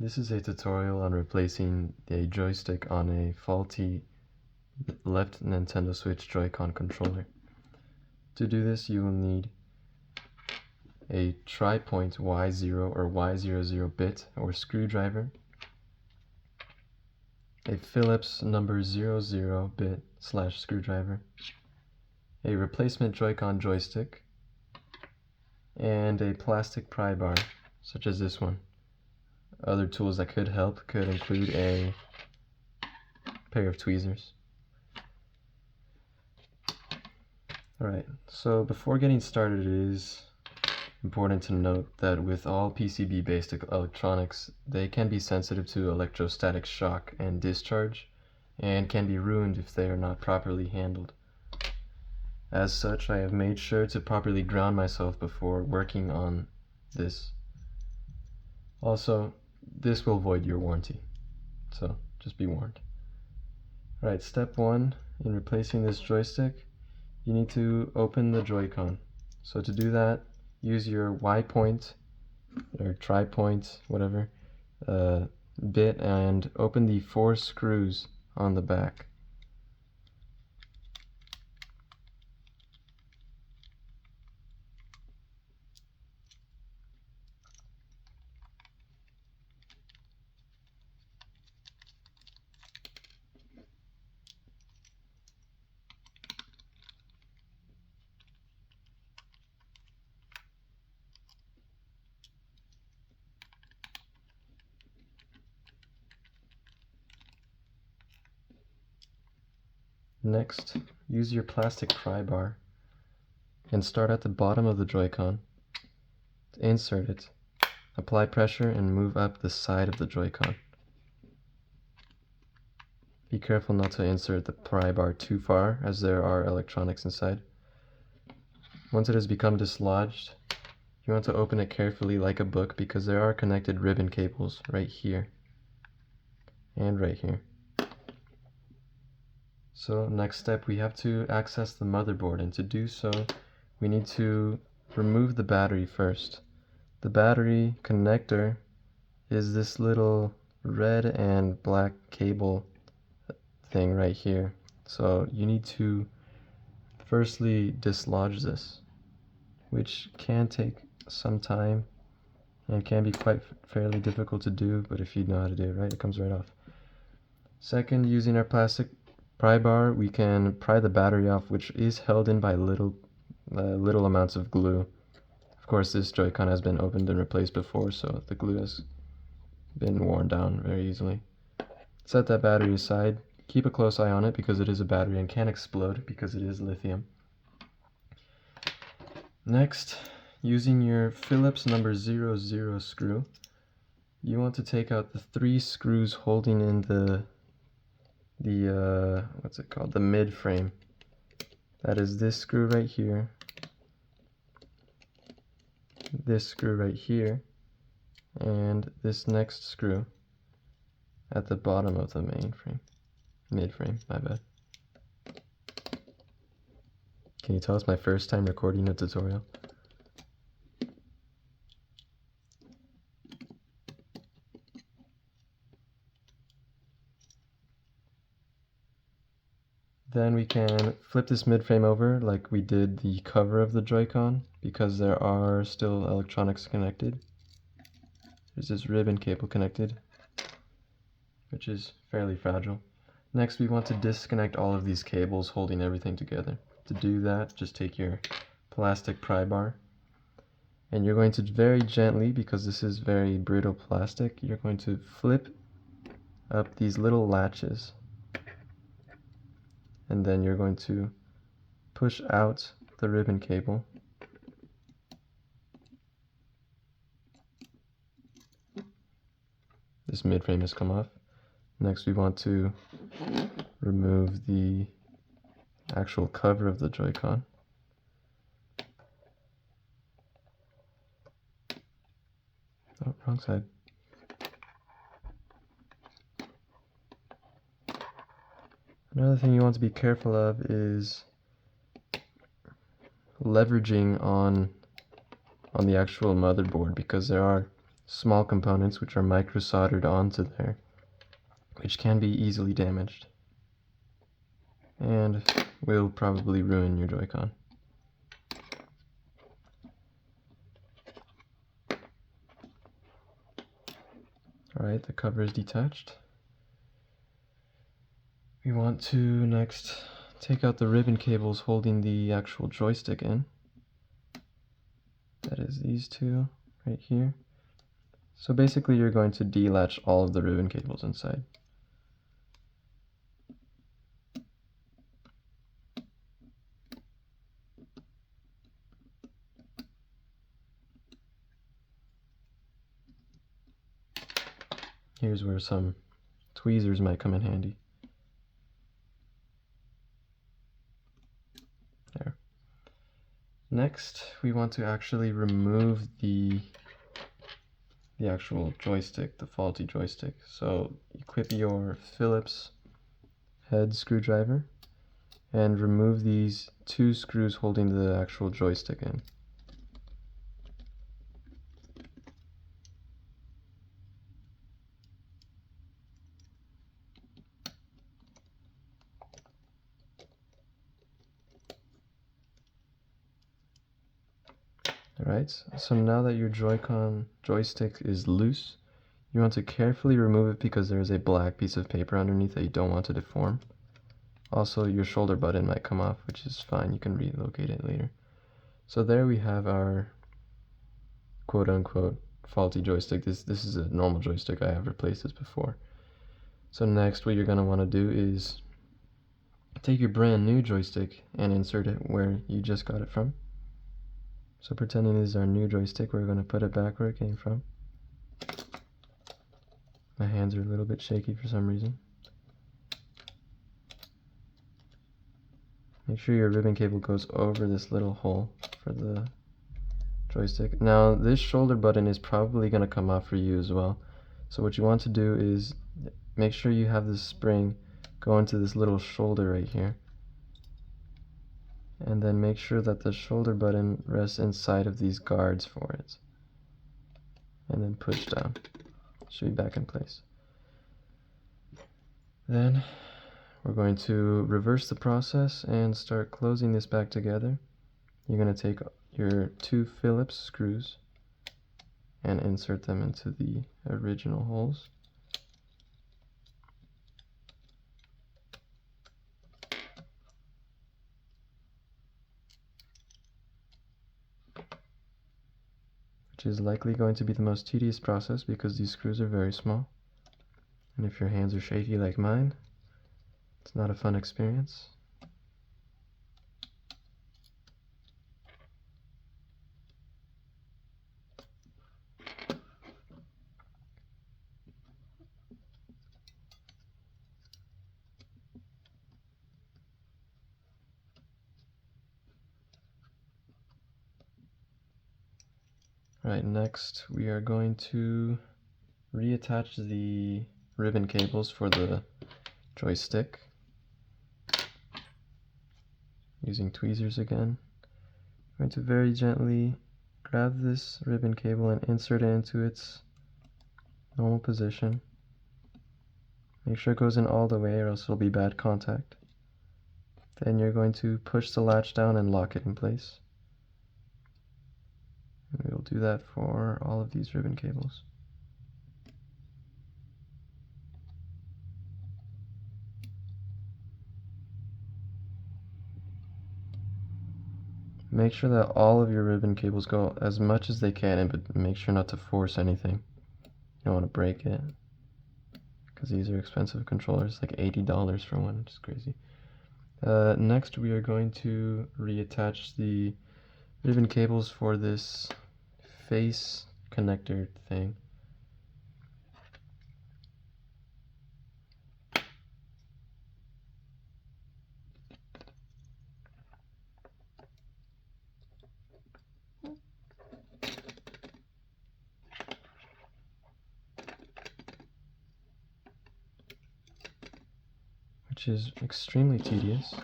This is a tutorial on replacing a joystick on a faulty left Nintendo Switch Joy-Con controller. To do this, you will need a tri-point Y0 or Y00 bit or screwdriver, a Phillips number 00 bit / screwdriver, a replacement Joy-Con joystick, and a plastic pry bar, such as this one. Other tools that could help could include a pair of tweezers. Alright, so before getting started, it is important to note that with all PCB-based electronics, they can be sensitive to electrostatic shock and discharge, and can be ruined if they are not properly handled. As such, I have made sure to properly ground myself before working on this. Also, this will void your warranty, so just be warned. Alright, step 1, in replacing this joystick, you need to open the Joy-Con. So to do that, use your Y-point, or tri-point, whatever, bit, and open the 4 screws on the back. Next, use your plastic pry bar and start at the bottom of the Joy-Con. Insert it, apply pressure, and move up the side of the Joy-Con. Be careful not to insert the pry bar too far, as there are electronics inside. Once it has become dislodged, you want to open it carefully like a book, because there are connected ribbon cables right here and right here. So next step, we have to access the motherboard, and to do so, we need to remove the battery first. The battery connector is this little red and black cable thing right here. So you need to firstly dislodge this, which can take some time and can be quite fairly difficult to do, but if you know how to do it right, it comes right off. Second, using our plastic pry bar, we can pry the battery off, which is held in by little amounts of glue. Of course, this Joy-Con has been opened and replaced before, so the glue has been worn down very easily. Set that battery aside. Keep a close eye on it, because it is a battery and can explode because it is lithium. Next, using your Phillips number 00 screw, you want to take out the 3 screws holding in the what's it called? The mid frame. That is this screw right here, this screw right here, and this next screw at the bottom of the main frame. Mid frame, my bad. Can you tell it's my first time recording a tutorial? Then we can flip this mid-frame over like we did the cover of the Joy-Con, because there are still electronics connected. There's this ribbon cable connected, which is fairly fragile. Next, we want to disconnect all of these cables holding everything together. To do that, just take your plastic pry bar, and you're going to very gently, because this is very brittle plastic, you're going to flip up these little latches, and then you're going to push out the ribbon cable. This mid-frame has come off. Next, we want to remove the actual cover of the Joy-Con. Oh, wrong side. Another thing you want to be careful of is leveraging on the actual motherboard, because there are small components which are micro soldered onto there, which can be easily damaged and will probably ruin your Joy-Con. Alright, the cover is detached. We want to next take out the ribbon cables holding the actual joystick in. That is these two right here. So basically you're going to delatch all of the ribbon cables inside. Here's where some tweezers might come in handy. There. Next, we want to actually remove the actual joystick, the faulty joystick. So equip your Phillips head screwdriver and remove these two screws holding the actual joystick in. Alright, so now that your Joy-Con joystick is loose, you want to carefully remove it because there is a black piece of paper underneath that you don't want to deform. Also, your shoulder button might come off, which is fine, you can relocate it later. So there we have our quote-unquote faulty joystick. This is a normal joystick, I have replaced this before. So next, what you're going to want to do is take your brand new joystick and insert it where you just got it from. So pretending this is our new joystick, we're going to put it back where it came from. My hands are a little bit shaky for some reason. Make sure your ribbon cable goes over this little hole for the joystick. Now this shoulder button is probably going to come off for you as well. So what you want to do is make sure you have this spring go into this little shoulder right here. And then make sure that the shoulder button rests inside of these guards for it. And then push down. Should be back in place. Then we're going to reverse the process and start closing this back together. You're going to take your two Phillips screws and insert them into the original holes. Which is likely going to be the most tedious process because these screws are very small. And if your hands are shaky like mine, it's not a fun experience. Right, next we are going to reattach the ribbon cables for the joystick using tweezers again. I'm going to very gently grab this ribbon cable and insert it into its normal position. Make sure it goes in all the way or else it'll be bad contact. Then you're going to push the latch down and lock it in place. And we'll do that for all of these ribbon cables. Make sure that all of your ribbon cables go as much as they can, but make sure not to force anything. You don't want to break it, because these are expensive controllers, like $80 for one, which is crazy. Next we are going to reattach the ribbon cables for this face connector thing. Which is extremely tedious.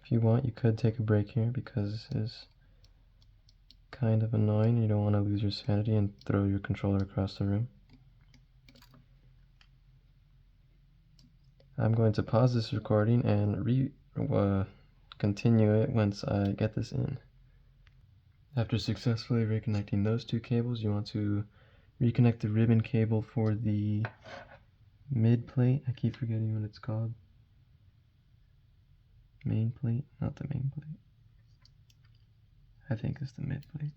If you want, you could take a break here because this is kind of annoying. You don't want to lose your sanity and throw your controller across the room. I'm going to pause this recording and continue it once I get this in. After successfully reconnecting those two cables, you want to reconnect the ribbon cable for the mid plate. I keep forgetting what it's called. Main plate? Not the main plate. I think it's the mid plate.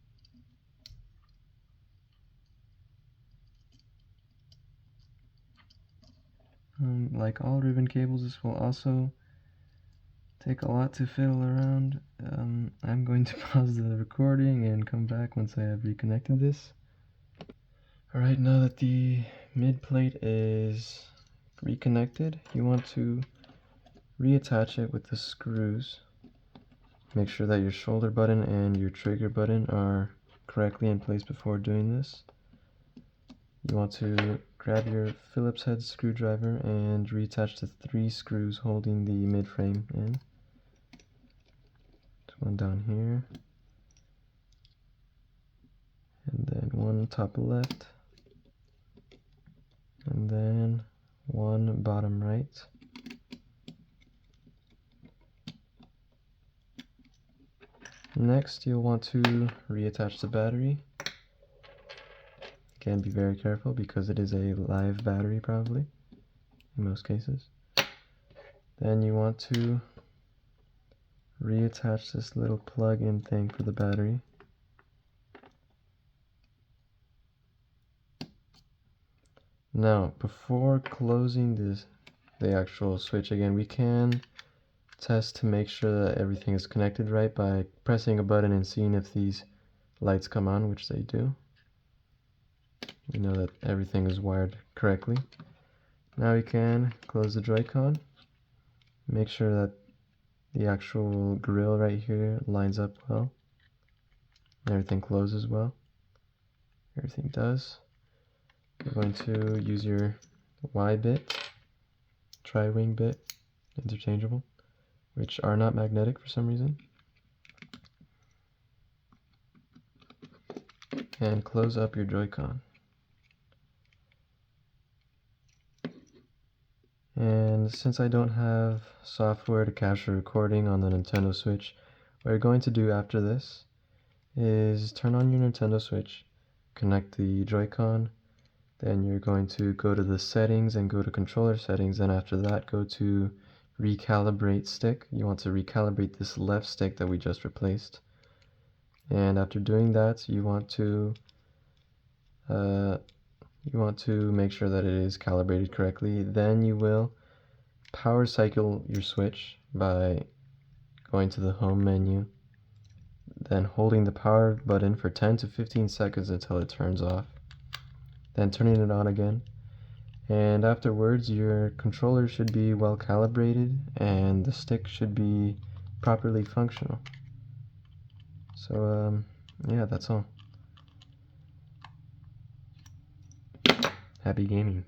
Like all ribbon cables, this will also take a lot to fiddle around. I'm going to pause the recording and come back once I have reconnected this. Alright, now that the mid plate is reconnected, you want to reattach it with the screws. Make sure that your shoulder button and your trigger button are correctly in place before doing this. You want to grab your Phillips head screwdriver and reattach the 3 screws holding the mid frame in. There's one down here, and then one top left, and then one bottom right. Next, you'll want to reattach the battery. Again, be very careful because it is a live battery probably, in most cases. Then you want to reattach this little plug-in thing for the battery. Now, before closing the actual switch again, we can test to make sure that everything is connected right by pressing a button and seeing if these lights come on, which they do. You know that everything is wired correctly. Now we can close the Joy-Con. Make sure that the actual grill right here lines up well. Everything closes well. Everything does. You're going to use your Y bit, tri-wing bit, interchangeable, which are not magnetic for some reason. And close up your Joy-Con. And since I don't have software to capture recording on the Nintendo Switch, what you're going to do after this is turn on your Nintendo Switch, connect the Joy-Con, then you're going to go to the settings and go to controller settings, and after that go to recalibrate stick. You want to recalibrate this left stick that we just replaced. And after doing that, you want to make sure that it is calibrated correctly. Then you will power cycle your switch by going to the home menu, then holding the power button for 10 to 15 seconds until it turns off, then turning it on again, and afterwards your controller should be well calibrated and the stick should be properly functional. So yeah, that's all. Happy gaming.